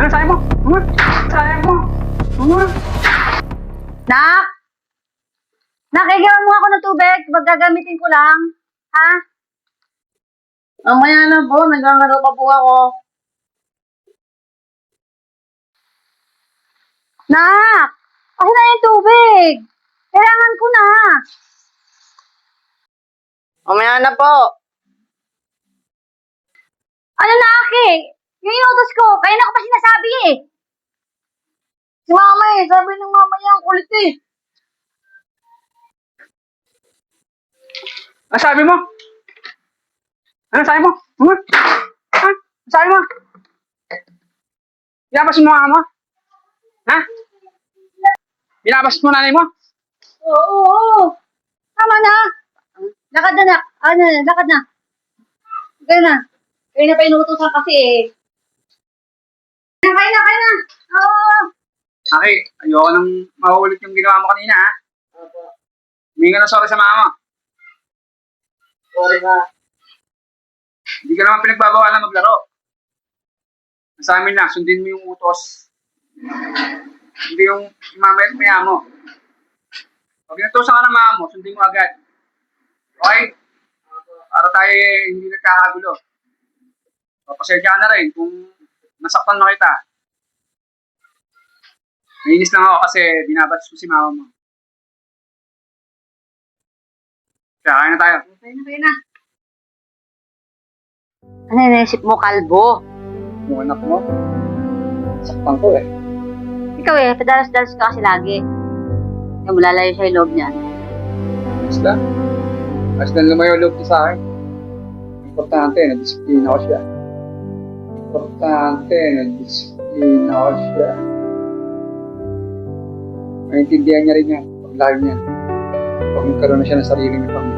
Ano sabi mo? Sabi mo? Nak! Nakigawan mo ako ng tubig. Magagamitin ko lang. Ha? Mamaya na po, nagkakaro pa po ako. Nak! Kasi na yung tubig. Kailangan ko na. Mamaya na po. Ano na, Aki? Yung inutos ko, kaya na ko pa sinasabi eh. Si mama eh, sabi ng mama niya ang kulit eh. Ano sabi mo? Ano sabi mo? Ha? Sabi mo? Binabas mo mama mo? Ha? Binabas mo nanay mo? Oo. Tama na. Lakad na, nak. Ano, lakad na. Kaya na. Kaya na pa inuutosan kasi eh. Kaya na. Oo. Okay, ayoko nang mauulit yung ginawa mo kanina ha. Humingi ka ng sorry sa mama mo. Sorry ka. Hindi ka naman pinagbabawalan maglaro. Sa amin lang, sundin mo yung utos. Hindi yung mamaya at maya mo. Pag inutosan ka ng mama mo, sundin mo agad. Okay? Para tayo hindi nagkakagulo. So, pasensya ka na rin kung nasaktan na kita. Nainis lang ako kasi binabatis ko si mama mo. Kaya kaya na tayo. Kaya na. Ano yung naisip mo, kalbo? Yung anak mo, saktan ko eh. Ikaw eh, padalas-dalas ka kasi lagi. Kaya malalayo siya yung loob niya. Ayos lang. Ayos lang lumayo loob niya sa akin. Importante, na-disiplina ko siya. Importante, na-disiplina ko siya. Maintindihan niya rin yan, pag lagi niya. Pag nagkaroon na siya ng sarili ng pamilya.